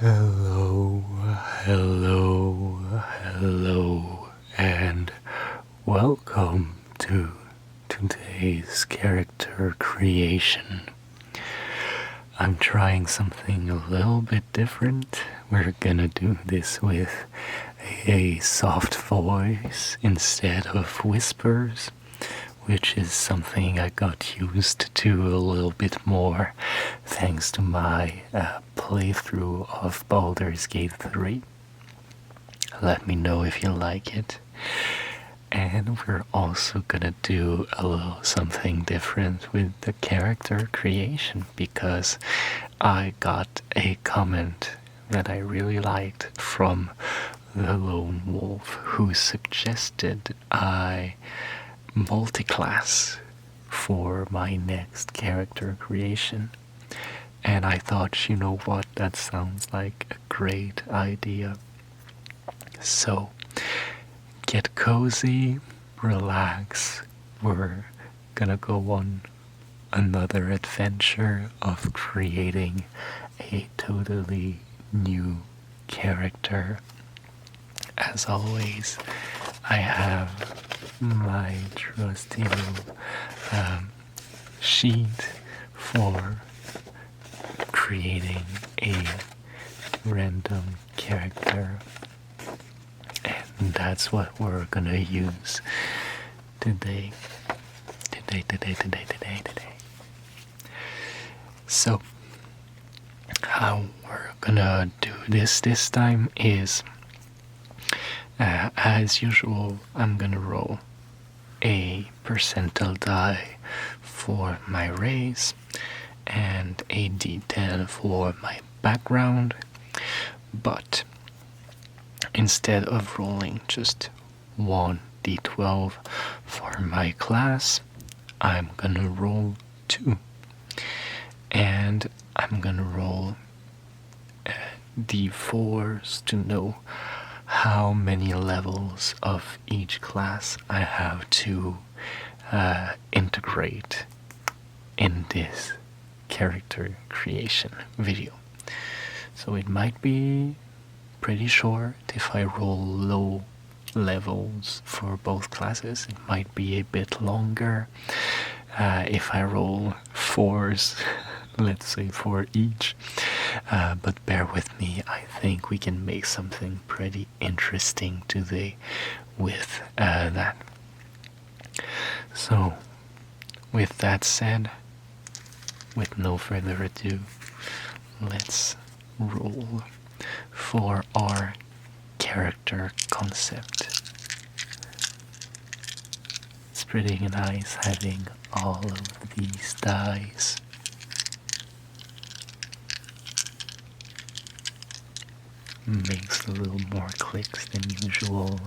Hello, hello, hello, and welcome to today's character creation. I'm trying something a little bit different. We're gonna do this with a soft voice instead of whispers, which is something I got used to a little bit more thanks to my playthrough of Baldur's Gate 3. Let me know if you like it. And we're also gonna do a little something different with the character creation because I got a comment that I really liked from the Lone Wolf who suggested I multiclass for my next character creation. And I thought, you know what, that sounds like a great idea. So, get cozy, relax. We're gonna go on another adventure of creating a totally new character. As always, I have my trusty little sheet for creating a random character, and that's what we're gonna use today. So, how we're gonna do this time is, as usual, I'm gonna roll a percentile die for my race and a d10 for my background, but instead of rolling just one d12 for my class, I'm gonna roll 2, and I'm gonna roll d4s to know how many levels of each class I have to integrate in this character creation video. So it might be pretty short if I roll low levels for both classes. It might be a bit longer if I roll 4s, let's say 4 each. But bear with me, I think we can make something pretty interesting today with that. So, with that said, with no further ado, let's roll for our character concept. It's pretty nice having all of these dice. Makes a little more clicks than usual.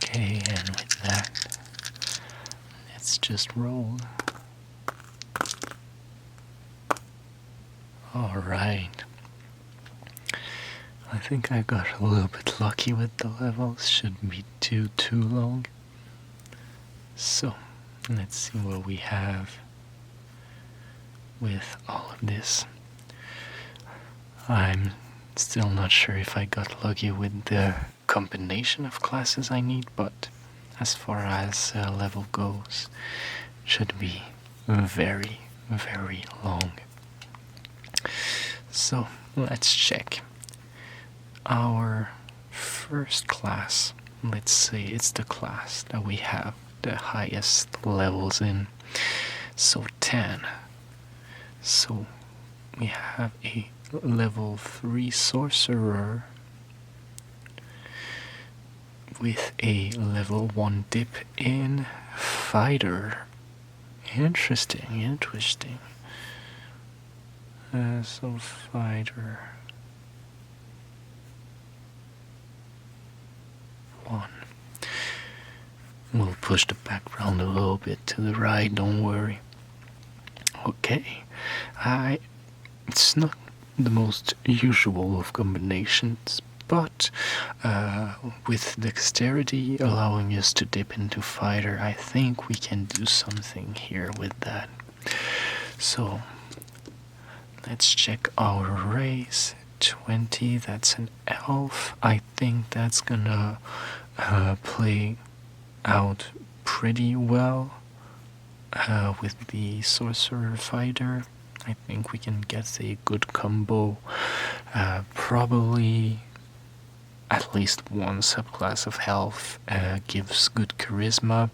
Okay, and with that, let's just roll. Alright. I think I got a little bit lucky with the levels, shouldn't be too long. So, let's see what we have with all of this. I'm still not sure if I got lucky with the combination of classes I need, but as far as level goes, it should be very, very long. So, let's check. Our first class, let's say it's the class that we have the highest levels in, so 10. So we have a level 3 sorcerer with a level 1 dip in fighter. Interesting. So fighter 1. We'll push the background a little bit to the right, don't worry. Okay, it's not the most usual of combinations, but with dexterity allowing us to dip into fighter, I think we can do something here with that. So let's check our race. 20, that's an elf. I think that's gonna play out pretty well with the sorcerer fighter. I think we can get a good combo. Probably at least one subclass of health gives good charisma.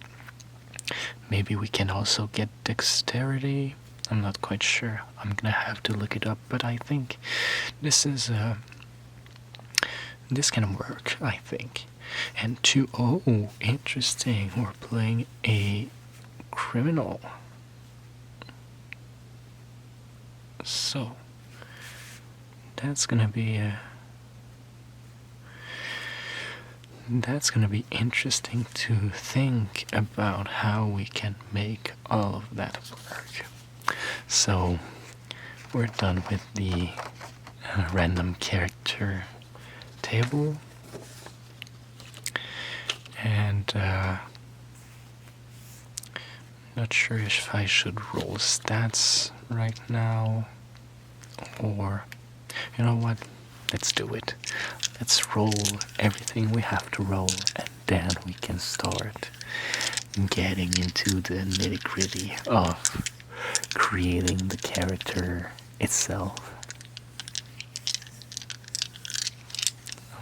Maybe we can also get dexterity. I'm not quite sure. I'm gonna have to look it up, but I think this is this can work, I think. And oh, interesting. We're playing a criminal. So that's gonna be interesting to think about how we can make all of that work. So we're done with the random character table, and not sure if I should roll stats right now, or you know what, let's do it. Let's roll everything we have to roll, and then we can start getting into the nitty-gritty of creating the character itself.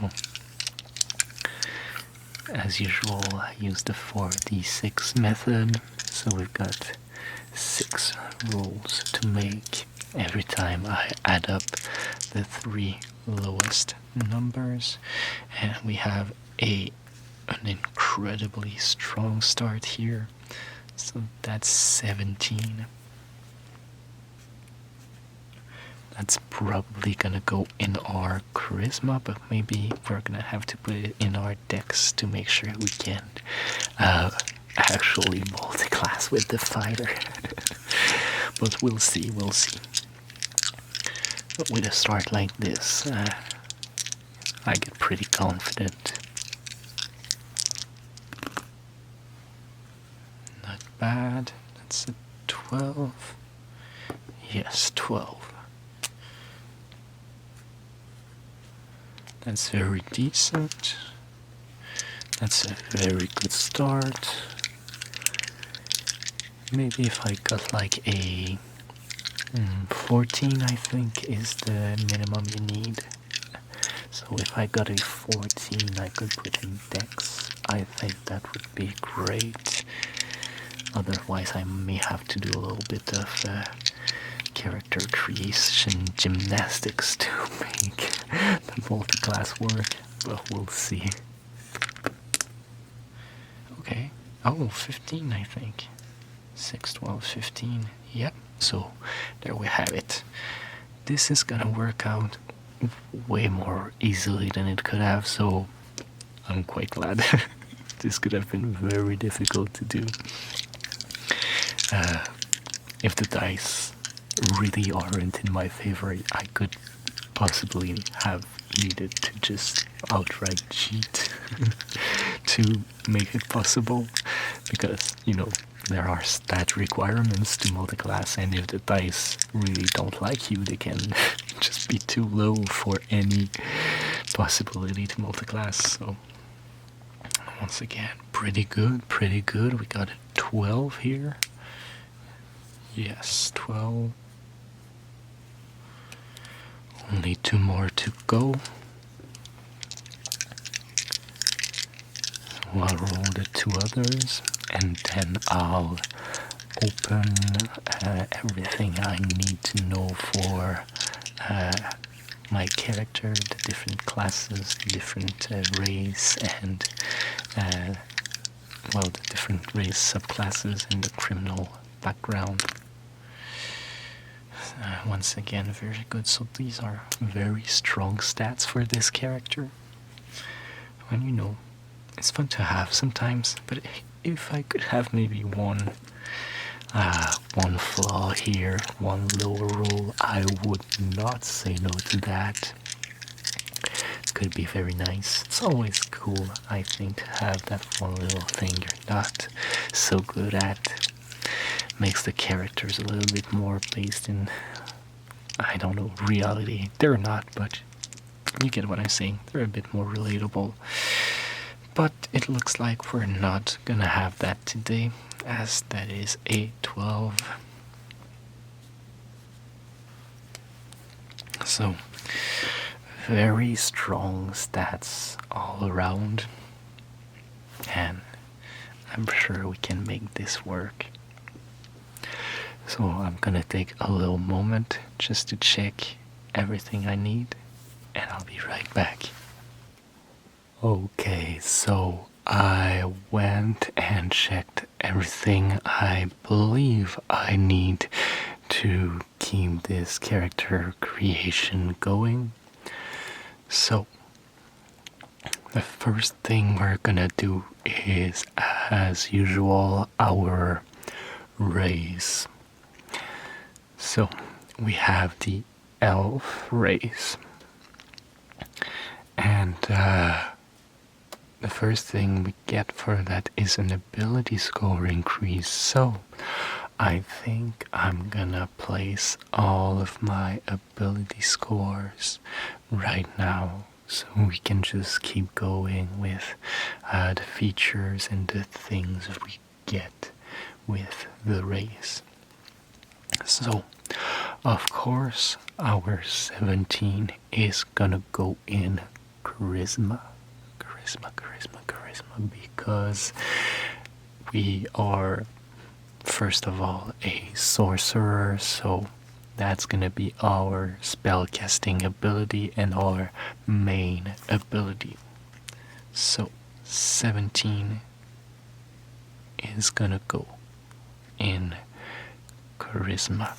Oh. As usual, I use the 4d6 method, so we've got 6 rolls to make every time I add up the 3 lowest numbers, and we have an incredibly strong start here. So that's 17. That's probably gonna go in our charisma, but maybe we're gonna have to put it in our dex to make sure we can actually multiclass with the fighter. But we'll see. But with a start like this, I get pretty confident. Not bad. That's a 12. Yes, 12. That's very decent. That's a very good start. Maybe if I got like a 14, I think is the minimum you need. So if I got a 14, I could put in dex. I think that would be great. Otherwise, I may have to do a little bit of character creation gymnastics to make the multiclass work, but we'll see. Okay. Oh, 15, I think. 6, 12, 15. Yep. So there we have it. This is gonna work out way more easily than it could have, so I'm quite glad. This could have been very difficult to do. If the dice really aren't in my favor, I could possibly have needed to just outright cheat to make it possible, because, you know, there are stat requirements to multiclass, and if the dice really don't like you, they can just be too low for any possibility to multiclass. So once again, pretty good. We got a 12 here. Yes, 12. Only 2 more to go. So I'll roll the 2 others, and then I'll open everything I need to know for my character, the different classes, the different race, and well, the different race subclasses and the criminal background. Once again, very good. So these are very strong stats for this character. And you know, it's fun to have sometimes, but if I could have maybe one One flaw here, one lower roll. I would not say no to that. Could be very nice. It's always cool, I think, to have that one little thing you're not so good at. Makes the characters a little bit more based in, I don't know, reality. They're not, but you get what I'm saying. They're a bit more relatable. But it looks like we're not gonna have that today, as that is a 12. So, very strong stats all around, and I'm sure we can make this work. So I'm gonna take a little moment just to check everything I need, and I'll be right back. Okay, so I went and checked everything I believe I need to keep this character creation going. So, the first thing we're gonna do is, as usual, our race. So, we have the elf race. And the first thing we get for that is an ability score increase. So I think I'm gonna place all of my ability scores right now, so we can just keep going with the features and the things we get with the race. So, of course, our 17 is gonna go in charisma, because we are, first of all, a sorcerer, so that's gonna be our spellcasting ability and our main ability. So 17 is gonna go in charisma.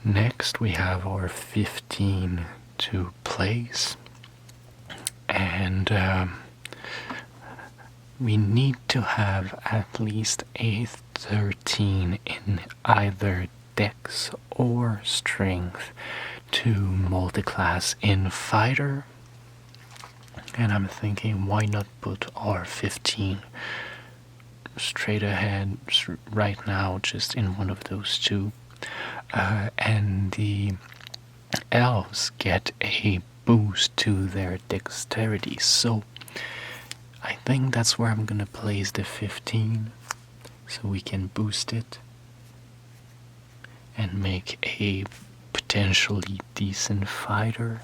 Next we have our 15 to place, and we need to have at least a 13 in either dex or strength to multiclass in fighter. And I'm thinking, why not put our 15 straight ahead right now, just in one of those two. And the elves get a boost to their dexterity, so I think that's where I'm gonna place the 15, so we can boost it and make a potentially decent fighter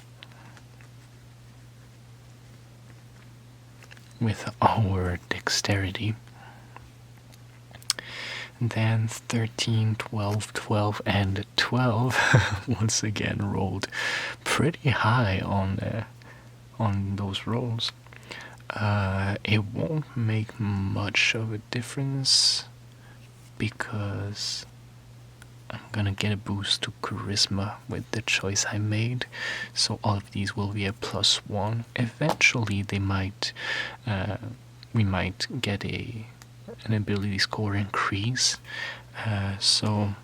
with our dexterity. And then 13, 12, 12, and 12 once again rolled pretty high on those rolls. It won't make much of a difference because I'm gonna get a boost to charisma with the choice I made, so all of these will be a +1. Eventually they might we might get an ability score increase, so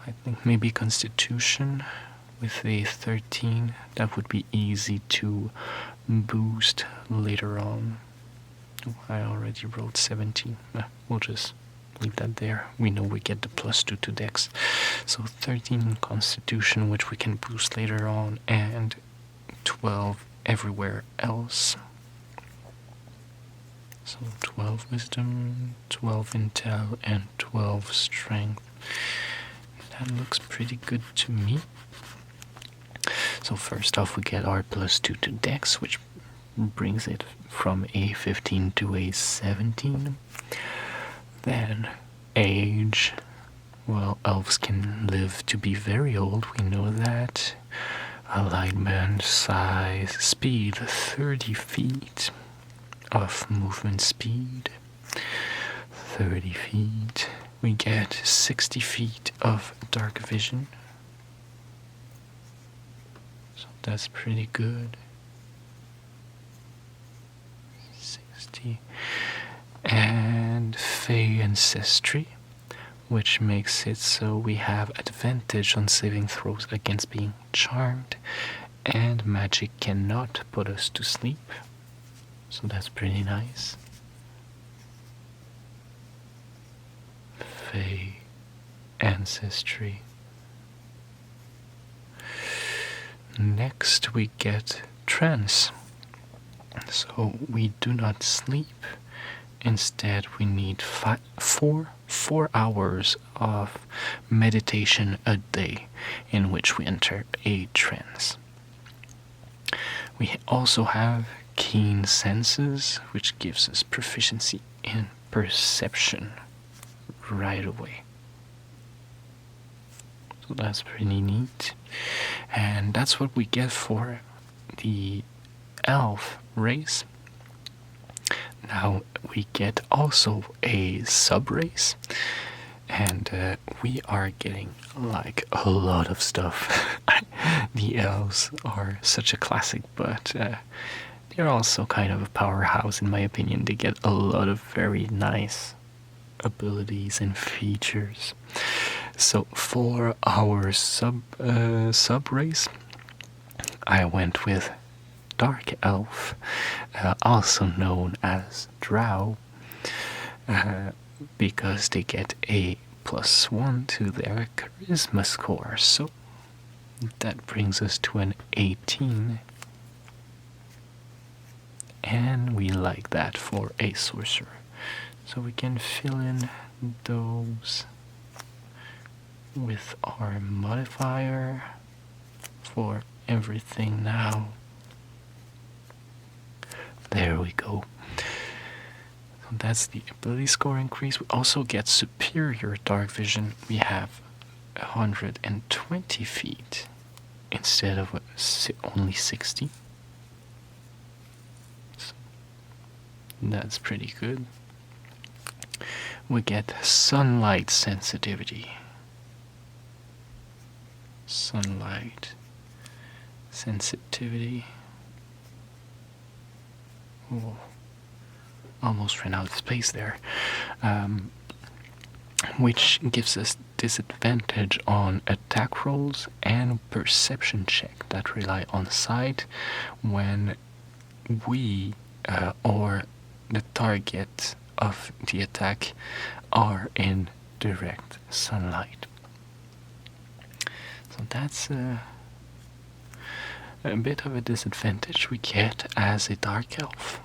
I think maybe Constitution with a 13, that would be easy to boost later on. I already wrote 17. We'll just leave that there. We know we get the +2 to dex, so 13 Constitution, which we can boost later on, and 12 everywhere else. So 12 wisdom, 12 intel, and 12 strength. That looks pretty good to me. So first off, we get our +2 to dex, which brings it from a 15 to a 17. Then age. Well, elves can live to be very old, we know that. Alignment, size, speed, 30 feet of movement speed. 30 feet. We get 60 feet of dark vision. So that's pretty good. 60. And Fey Ancestry, which makes it so we have advantage on saving throws against being charmed, and magic cannot put us to sleep, so that's pretty nice. Fey Ancestry. Next we get Trance. So we do not sleep. Instead we need 4 hours of meditation a day in which we enter a trance. We also have Keen Senses, which gives us proficiency in perception right away. So that's pretty neat. And that's what we get for the elf race. Now we get also a sub race, and we are getting like a lot of stuff. The elves are such a classic, but they're also kind of a powerhouse in my opinion. They get a lot of very nice abilities and features. So for our sub race, I went with Dark Elf, also known as Drow, because they get a +1 to their charisma score. So that brings us to an 18. And we like that for a sorcerer. So we can fill in those with our modifier for everything now. There we go. So that's the ability score increase. We also get superior dark vision. We have 120 feet instead of only 60. So that's pretty good. We get sunlight sensitivity. Sunlight sensitivity. Oh, almost ran out of space there. Which gives us disadvantage on attack rolls and perception check that rely on sight when we or the target of the attack are in direct sunlight. So that's a bit of a disadvantage we get as a dark elf.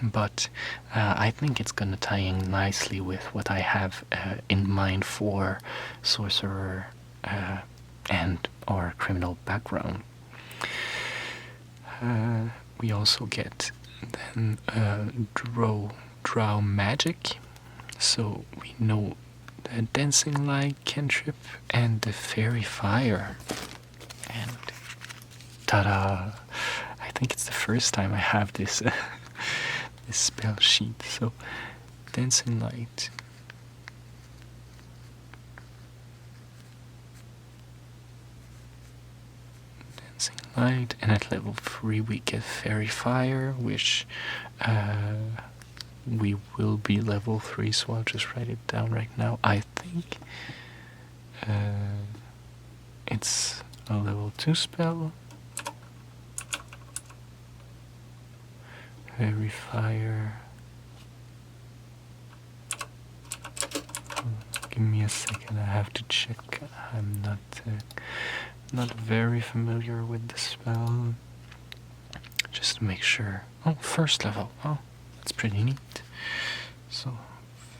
But I think it's gonna tie in nicely with what I have in mind for sorcerer and our criminal background. We also get then drow magic, so we know the dancing light cantrip and the fairy fire, and ta-da! I think it's the first time I have this this spell sheet. So dancing light, and at level 3 we get fairy fire, which we will be level 3, so I'll just write it down right now. I think it's a level 2 spell. Fairy fire. Give me a second, I have to check. I'm not very familiar with the spell. Just to make sure. Oh, first level. Oh, that's pretty neat. So,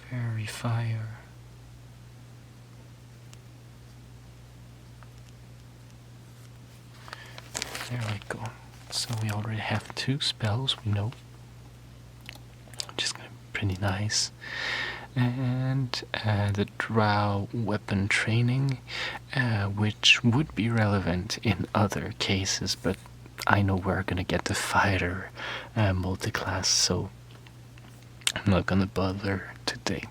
fairy fire. There we go. So we already have 2 spells, we know. Which is gonna be pretty nice. And the drow weapon training, which would be relevant in other cases, but I know we're gonna get the fighter multiclass, so I'm not gonna bother today,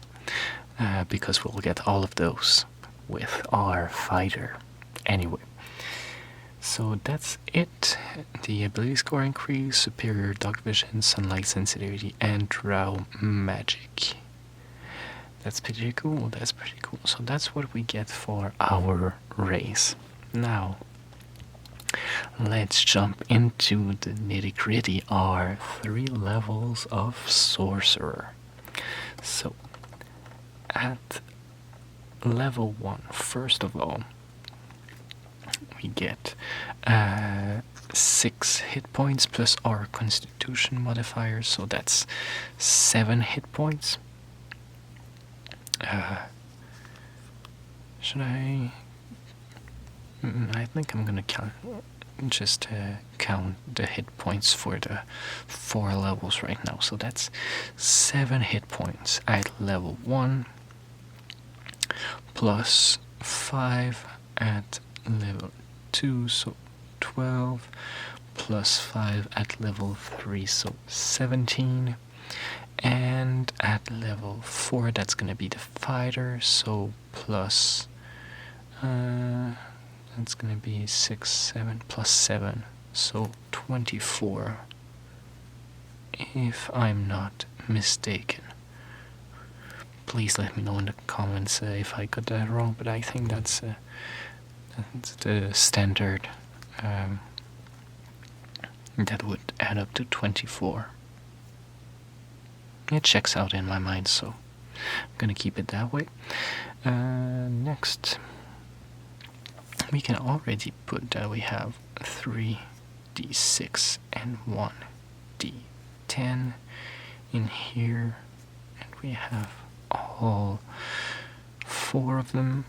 because we'll get all of those with our fighter anyway. So that's it. The ability score increase, superior dark vision, sunlight sensitivity, and drow magic. That's pretty cool, that's pretty cool. So that's what we get for our race. Now, let's jump into the nitty gritty, our 3 levels of Sorcerer. So, at level 1, first of all, we get 6 hit points plus our constitution modifier, so that's 7 hit points. Should I? I think I'm gonna count the hit points for the 4 levels right now. So that's 7 hit points at level 1, plus 5 at level 2, so 12, plus 5 at level 3, so 17. And at level 4, that's gonna be the fighter, so plus that's gonna be 6, 7 plus 7, so 24, if I'm not mistaken. Please let me know in the comments if I got that wrong, but I think that's the standard. That would add up to 24. It checks out in my mind, so I'm gonna keep it that way. Next, we can already put that we have 3d6 and 1d10 in here, and we have all 4 of them.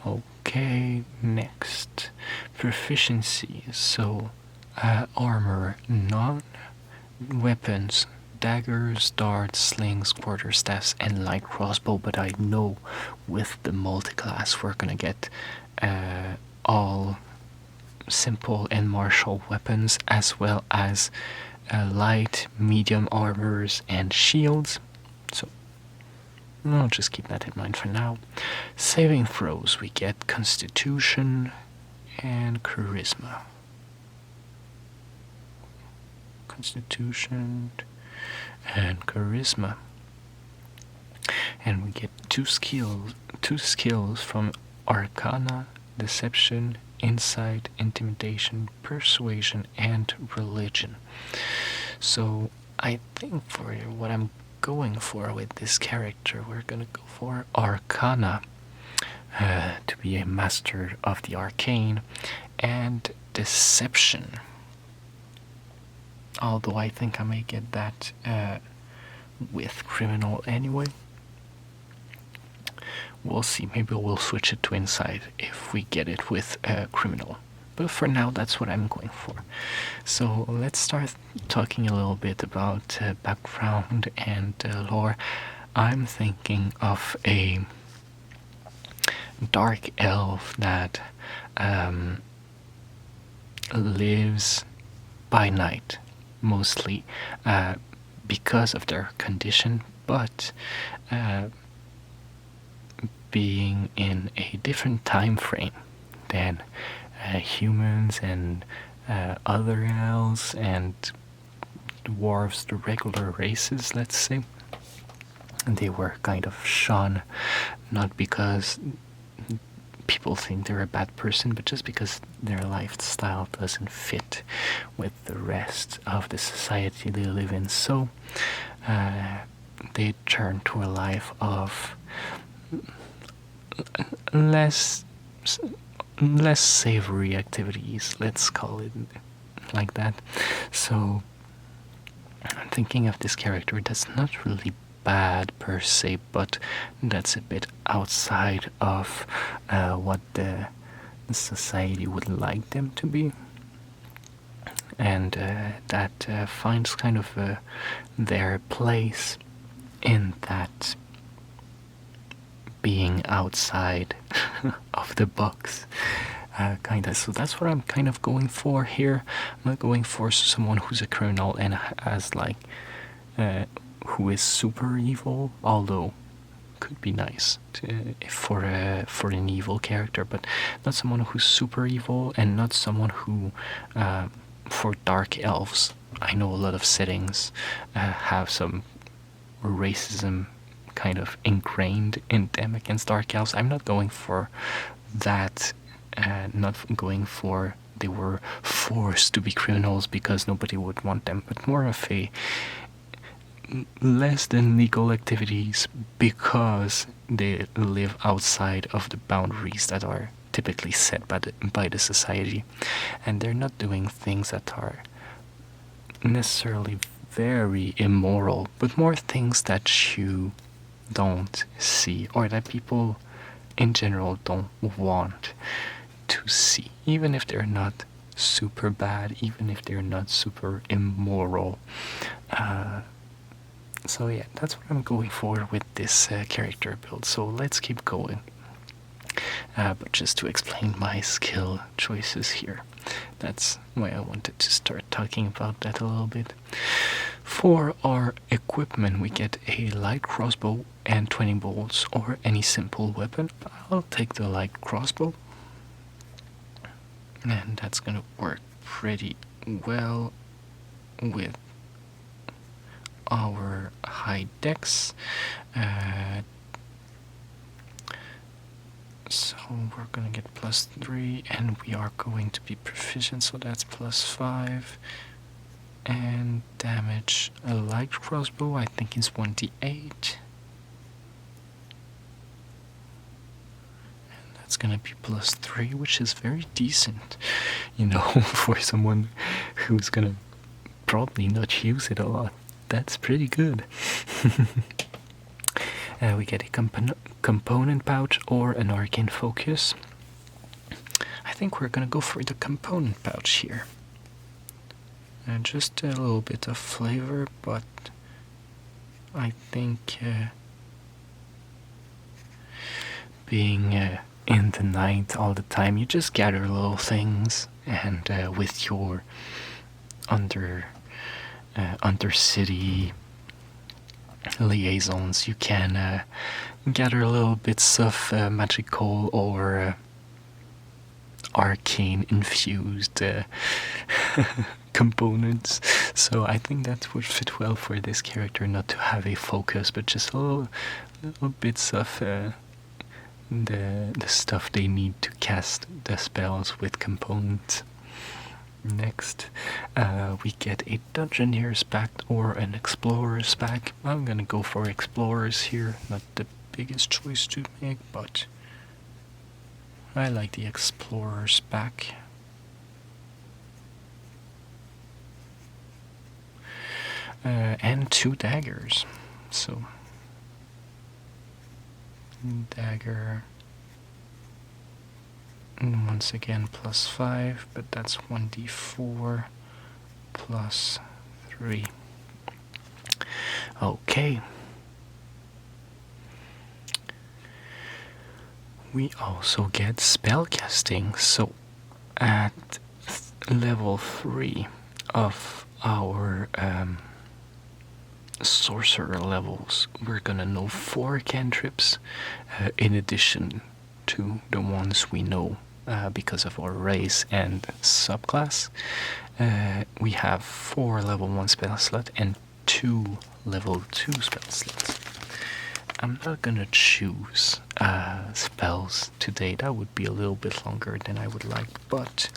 Okay, next, proficiency. So armor, non-weapons, daggers, darts, slings, quarterstaffs, and light crossbow, but I know with the multiclass we're gonna get all simple and martial weapons, as well as light, medium armors, and shields. So I'll just keep that in mind for now. Saving throws, we get Constitution and Charisma. Constitution and Charisma. And we get two skills from Arcana, Deception, Insight, Intimidation, Persuasion, and Religion. So I think for what I'm going for with this character, we're gonna go for Arcana, to be a master of the arcane, and Deception. Although I think I may get that with Criminal anyway. We'll see, maybe we'll switch it to Insight if we get it with Criminal. But for now, that's what I'm going for. So let's start talking a little bit about background and lore. I'm thinking of a dark elf that lives by night, mostly because of their condition, but being in a different time frame than humans and other elves and dwarves, the regular races, let's say. And they were kind of shunned, not because people think they're a bad person, but just because their lifestyle doesn't fit with the rest of the society they live in. So they turn to a life of less savory activities, let's call it like that. So I'm thinking of this character that's not really bad per se, but that's a bit outside of what the society would like them to be, and that finds kind of their place in that being outside of the box, kinda. So that's what I'm kind of going for here. I'm not going for someone who's a criminal and has like who is super evil, although could be nice for an evil character, but not someone who's super evil, and not someone who, for dark elves, I know a lot of settings have some racism kind of ingrained in them against dark elves. I'm not going for that, not going for they were forced to be criminals because nobody would want them, but more of a less than legal activities because they live outside of the boundaries that are typically set by the society, and they're not doing things that are necessarily very immoral, but more things that you don't see, or that people in general don't want to see, even if they're not super bad, even if they're not super immoral. So yeah, that's what I'm going for with this character build. So let's keep going. But just to explain my skill choices here, that's why I wanted to start talking about that a little bit. For our equipment, we get a light crossbow and 20 bolts, or any simple weapon. I'll take the light crossbow, and that's gonna work pretty well with our high dex. So we're gonna get +3, and we are going to be proficient, so that's +5. And damage, a light crossbow, I think is 1d8. And that's gonna be +3, which is very decent, you know, for someone who's gonna probably not use it a lot. That's pretty good. We get a component pouch or an arcane focus. I think we're gonna go for the component pouch here. And just a little bit of flavor, but I think being in the night all the time, you just gather little things, and with your undercity liaisons, you can gather little bits of magical or arcane infused components. So I think that would fit well for this character, not to have a focus, but just little bits of the stuff they need to cast the spells with components. Next, we get a Dungeoneer's pack or an Explorer's pack. I'm gonna go for Explorers here. Not the biggest choice to make, but I like the Explorer's pack. And 2 daggers. So, dagger. And once again, +5, but that's 1d4 +3. Okay. We also get spellcasting. So at level 3 of our sorcerer levels, we're gonna know 4 cantrips in addition to the ones we know because of our race and subclass. We have 4 level 1 spell slots and 2 level 2 spell slots. I'm not gonna choose spells today. That would be a little bit longer than I would like, but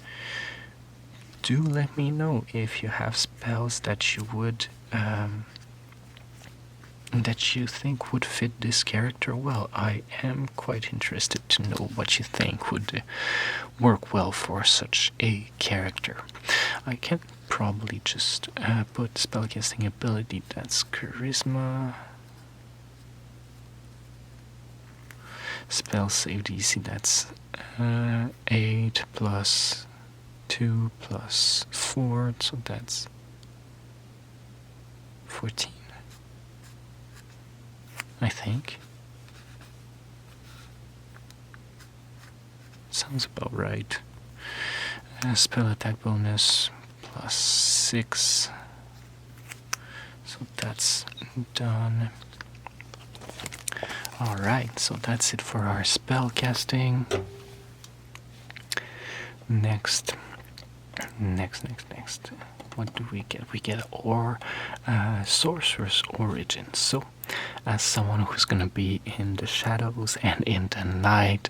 do let me know if you have spells that you would that you think would fit this character well. I am quite interested to know what you think would work well for such a character. I can probably just put spellcasting ability, that's charisma. Spell save DC, that's 8 plus 2 plus 4, so that's 14, I think. Sounds about right. Spell attack bonus plus 6, so that's done. Alright, so that's it for our spell casting. Next. What do we get? We get our Sorcerer's Origin. So, as someone who's gonna be in the shadows and in the night,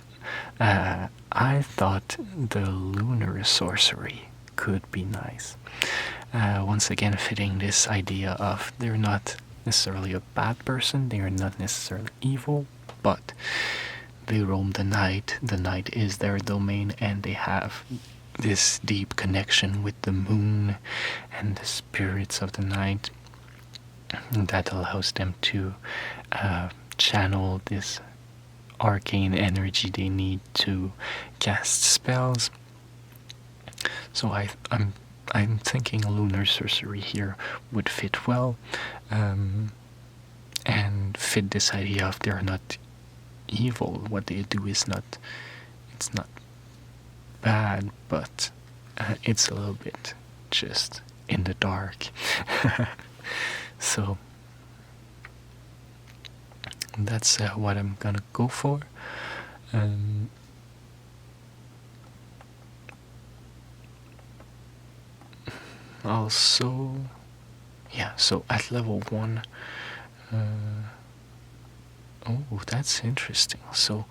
I thought the Lunar Sorcery could be nice. Once again, fitting this idea of they're not necessarily a bad person, they are not necessarily evil, but they roam the night is their domain, and they have this deep connection with the moon and the spirits of the night that allows them to channel this arcane energy they need to cast spells. So I'm thinking lunar sorcery here would fit well, and fit this idea of they're not evil. What they do is it's not bad, but it's a little bit just in the dark. So that's what I'm gonna go for. Also, yeah, so at level 1, oh, that's interesting. So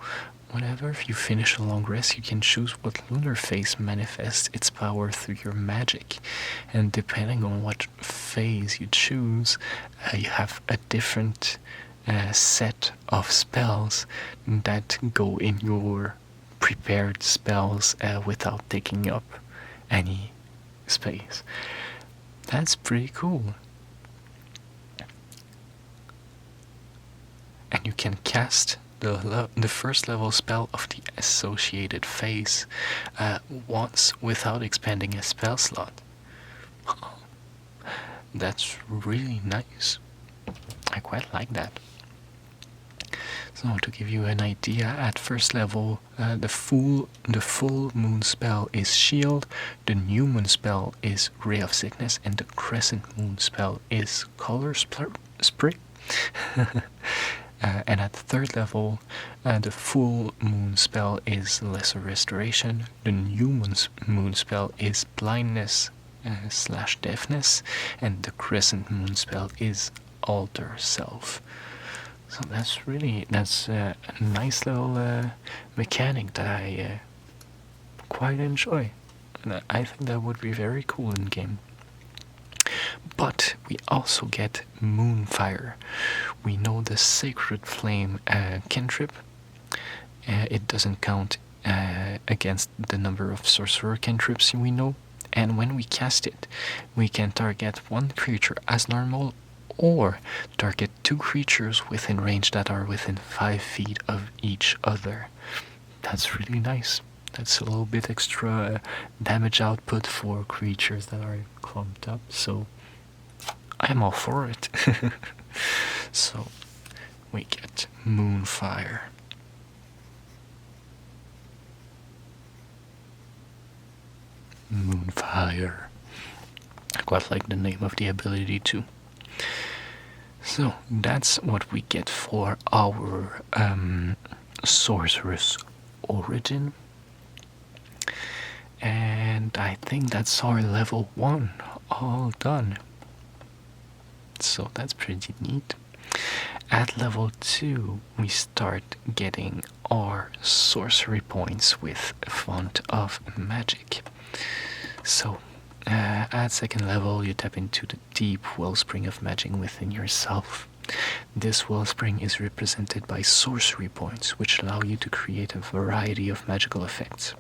whenever you finish a long rest, you can choose what lunar phase manifests its power through your magic, and depending on what phase you choose, you have a different set of spells that go in your prepared spells without taking up any space. That's pretty cool. And you can cast the first level spell of the associated phase once without expanding a spell slot. That's really nice. I quite like that. So to give you an idea, at first level, the full moon spell is Shield, the new moon spell is Ray of Sickness, and the crescent moon spell is Color Spray. And at the third level, the full moon spell is Lesser Restoration, the new moon spell is Blindness / Deafness, and the crescent moon spell is Alter Self. So that's a nice little mechanic that I quite enjoy, and I think that would be very cool in game. But we also get Moonfire. We know the Sacred Flame cantrip. It doesn't count against the number of Sorcerer cantrips we know, and when we cast it, we can target one creature as normal, or target 2 creatures within range that are within 5 feet of each other. That's really nice. That's a little bit extra damage output for creatures that are clumped up, so I'm all for it. So we get Moonfire. Moonfire. I quite like the name of the ability too. So that's what we get for our Sorcerer's Origin. And I think that's our level 1 all done. So that's pretty neat. At level 2, we start getting our sorcery points with Font of Magic. So at second level, you tap into the deep wellspring of magic within yourself. This wellspring is represented by sorcery points, which allow you to create a variety of magical effects.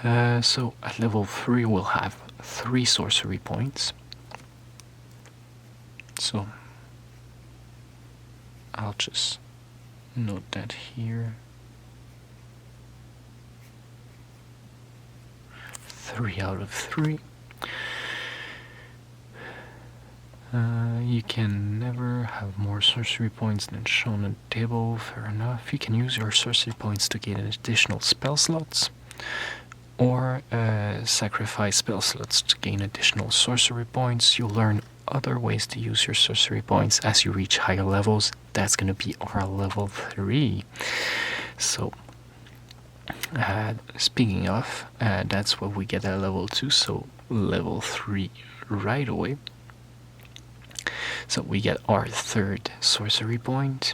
So at level 3, we'll have 3 sorcery points. So I'll just note that here. 3 out of 3. You can never have more sorcery points than shown on the table. Fair enough. You can use your sorcery points to gain additional spell slots, or sacrifice spell slots to gain additional sorcery points. You'll learn other ways to use your sorcery points as you reach higher levels. That's gonna be our level 3. So speaking of, that's what we get at level 2, so level 3 right away. So we get our 3rd sorcery point,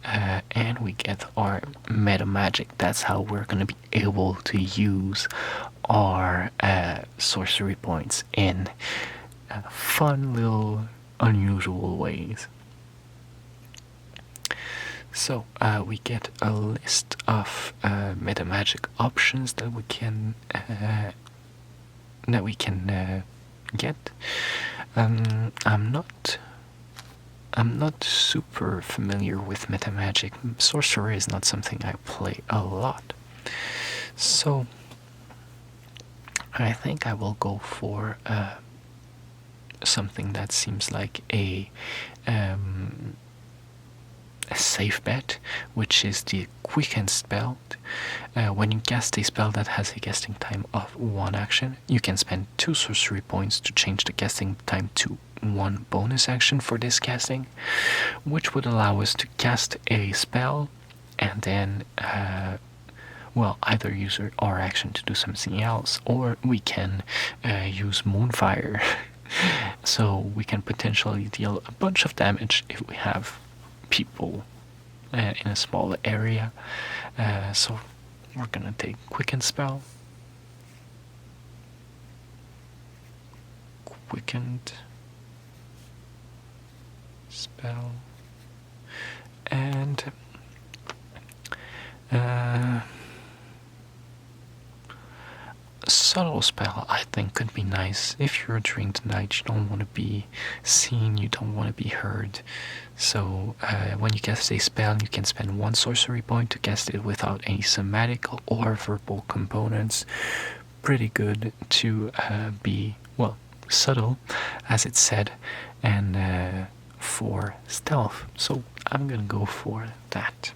and we get our metamagic. That's how we're going to be able to use our sorcery points in fun little unusual ways. So we get a list of metamagic options that we can get. I'm not super familiar with metamagic. Sorcerer is not something I play a lot, so I think I will go for something that seems like a safe bet, which is the quicken spell. When you cast a spell that has a casting time of 1 action, you can spend 2 sorcery points to change the casting time to 1 bonus action for this casting, which would allow us to cast a spell and then either use our action to do something else, or we can use Moonfire. So we can potentially deal a bunch of damage if we have people in a small area. So we're gonna take Quicken Spell. Quickened Spell. And subtle spell, I think, could be nice. If you're during the night, you don't want to be seen, you don't want to be heard. So when you cast a spell, you can spend 1 sorcery point to cast it without any somatic or verbal components. Pretty good to be, subtle, as it said, and for stealth. So I'm gonna go for that.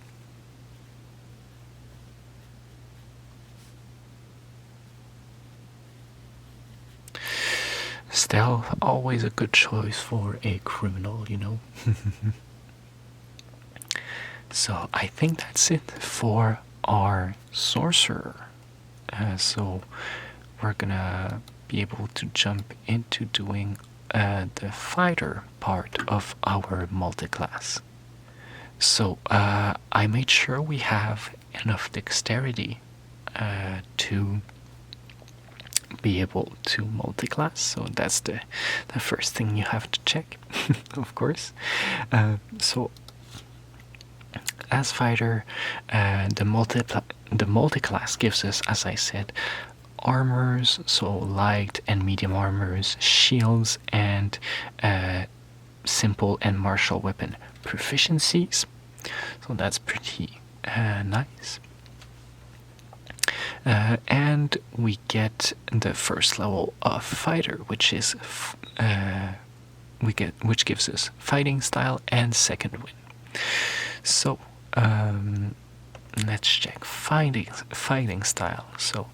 Stealth, always a good choice for a criminal, you know. So I think that's it for our sorcerer. So we're gonna be able to jump into doing the fighter part of our multiclass. So I made sure we have enough dexterity to be able to multiclass. So that's the first thing you have to check, of course. So as fighter, the multiclass gives us, as I said, armors, so light and medium armors, shields, and simple and martial weapon proficiencies. So that's pretty nice. And we get the first level of fighter, which is which gives us fighting style and second wind. So let's check fighting style. So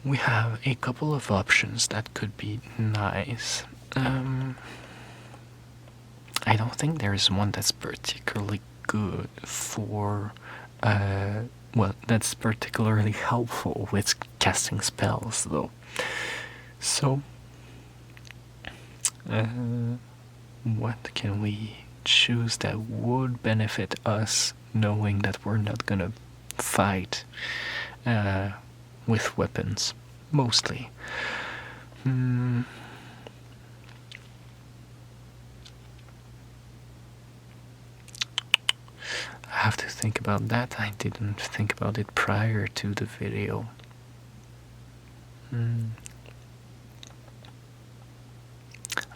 we have a couple of options that could be nice. I don't think there is one that's particularly good for that's particularly helpful with casting spells, though. So what can we choose that would benefit us, knowing that we're not gonna fight with weapons mostly? I have to think about that. I didn't think about it prior to the video.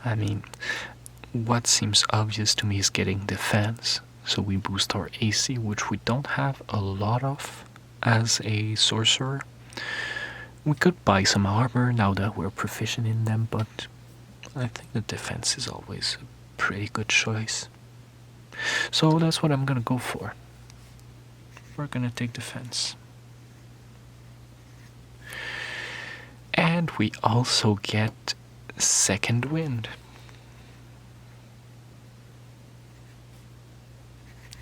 I mean, what seems obvious to me is getting defense. So we boost our AC, which we don't have a lot of as a sorcerer. We could buy some armor now that we're proficient in them, but I think the defense is always a pretty good choice. So that's what I'm gonna go for. We're gonna take defense. And we also get Second Wind.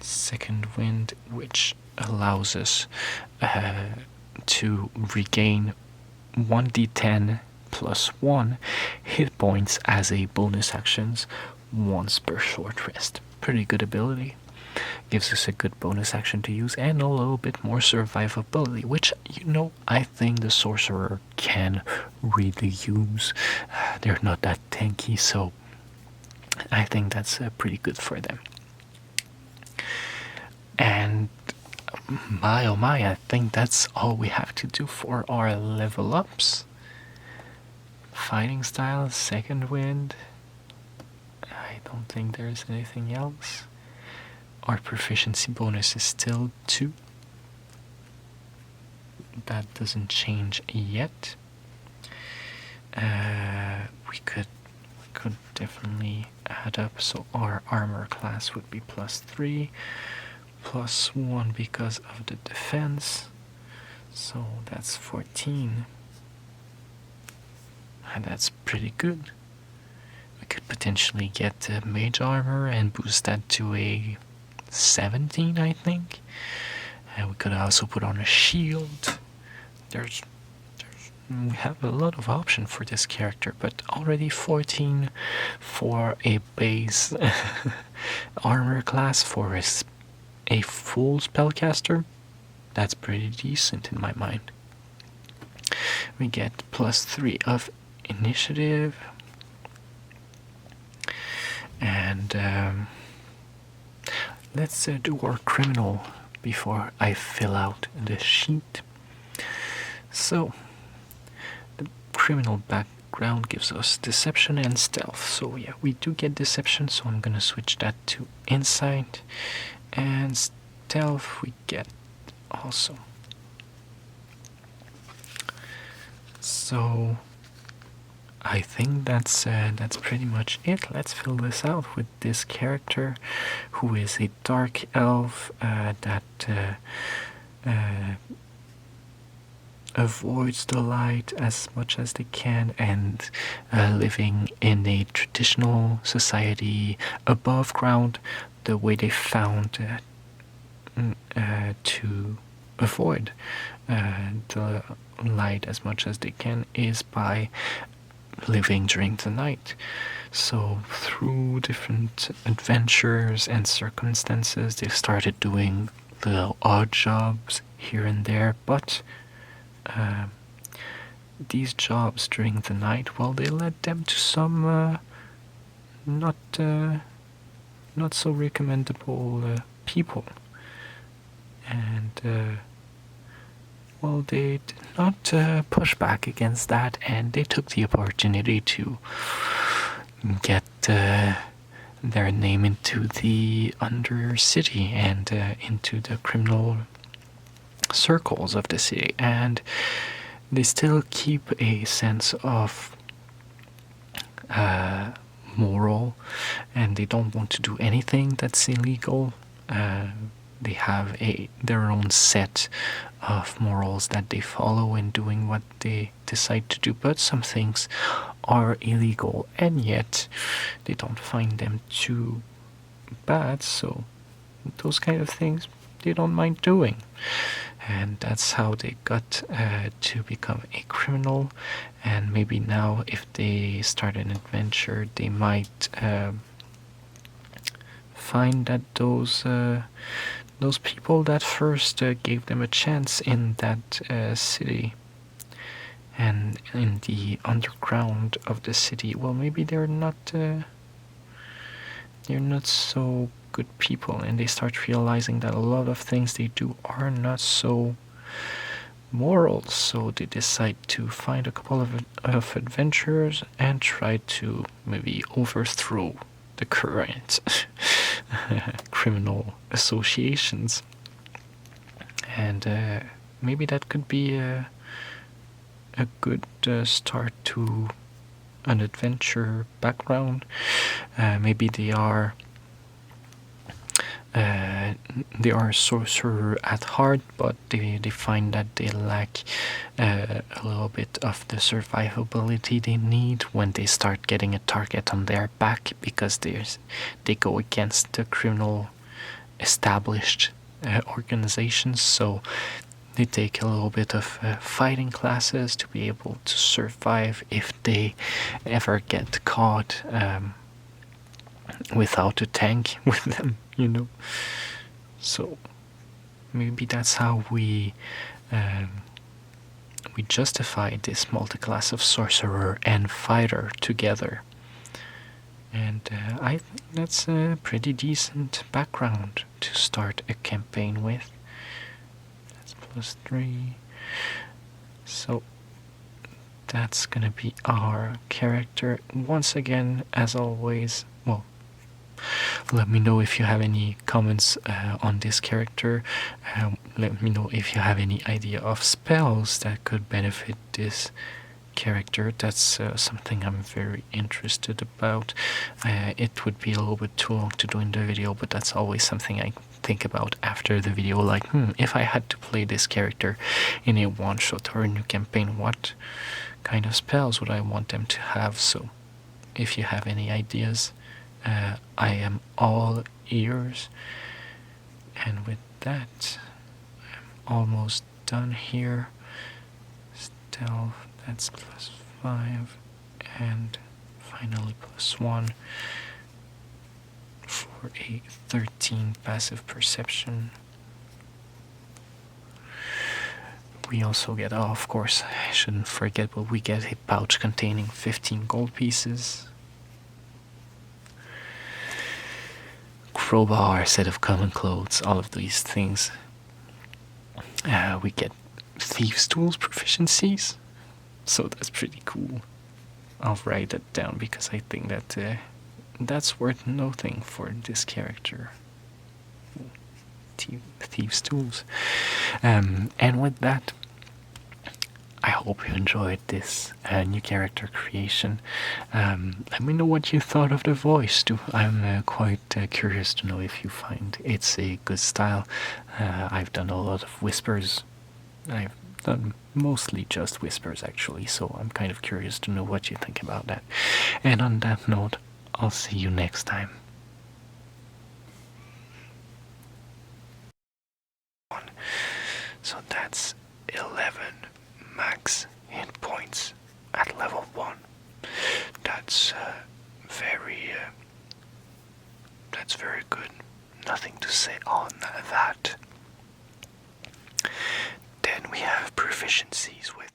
Second Wind, which allows us to regain 1d10 plus 1 hit points as a bonus actions once per short rest. Pretty good ability. Gives us a good bonus action to use and a little bit more survivability, which, I think the Sorcerer can really use. They're not that tanky, so I think that's pretty good for them. And my oh my, I think that's all we have to do for our level ups. Fighting style, second wind. I don't think there's anything else. Our proficiency bonus is still 2. That doesn't change yet. We could definitely add up. So our armor class would be +3, +1 because of the defense. So that's 14. And that's pretty good. We could potentially get mage armor and boost that to a 17, I think. And we could also put on a shield. We have a lot of options for this character, but already 14 for a base armor class for a full spellcaster. That's pretty decent in my mind. We get +3 of initiative, and let's do our criminal before I fill out the sheet. So the criminal background gives us deception and stealth. So yeah, we do get deception, so I'm gonna switch that to insight, and stealth we get also. So I think that's pretty much it. Let's fill this out with this character, who is a dark elf that avoids the light as much as they can, and living in a traditional society above ground. The way they found to avoid the light as much as they can is by living during the night. So through different adventures and circumstances, they started doing little odd jobs here and there, but these jobs during the night, well, they led them to some not so recommendable people, and well, they did not push back against that, and they took the opportunity to get their name into the undercity and into the criminal circles of the city, and they still keep a sense of moral, and they don't want to do anything that's illegal. They have their own set of morals that they follow in doing what they decide to do, but some things are illegal, and yet they don't find them too bad, so those kind of things they don't mind doing. And that's how they got to become a criminal. And maybe now, if they start an adventure, they might find that those people that first gave them a chance in that city and in the underground of the city, well, maybe they're not so good people, and they start realizing that a lot of things they do are not so moral. So they decide to find a couple of adventurers and try to maybe overthrow the current criminal associations, and maybe that could be a good start to an adventure background. Maybe they are they are a sorcerer at heart, but they find that they lack a little bit of the survivability they need when they start getting a target on their back, because they go against the criminal established organizations. So they take a little bit of fighting classes to be able to survive if they ever get caught without a tank with them, you know. So maybe that's how we justify this multiclass of sorcerer and fighter together. And I think that's a pretty decent background to start a campaign with. That's +3. So that's gonna be our character. Once again, as always, well, let me know if you have any comments on this character. Let me know if you have any idea of spells that could benefit this character. That's something I'm very interested about. It would be a little bit too long to do in the video, but that's always something I think about after the video, like if I had to play this character in a one-shot or a new campaign, what kind of spells would I want them to have? So if you have any ideas, I am all ears. And with that, I'm almost done here. Stealth, that's +5, and finally +1 for a 13 passive perception. We also get, oh, of course, I shouldn't forget, but we get a pouch containing 15 gold pieces, crowbar, set of common clothes, all of these things. We get thieves' tools proficiencies, so that's pretty cool. I'll write that down because I think that that's worth noting for this character. Thieves' tools. And with that, I hope you enjoyed this new character creation. Let me know what you thought of the voice too. I'm quite curious to know if you find it's a good style. I've done a lot of whispers. I've done mostly just whispers actually, so I'm kind of curious to know what you think about that. And on that note, I'll see you next time. So that's 11 max hit points at level 1. That's very good. Nothing to say on that. Then we have proficiencies with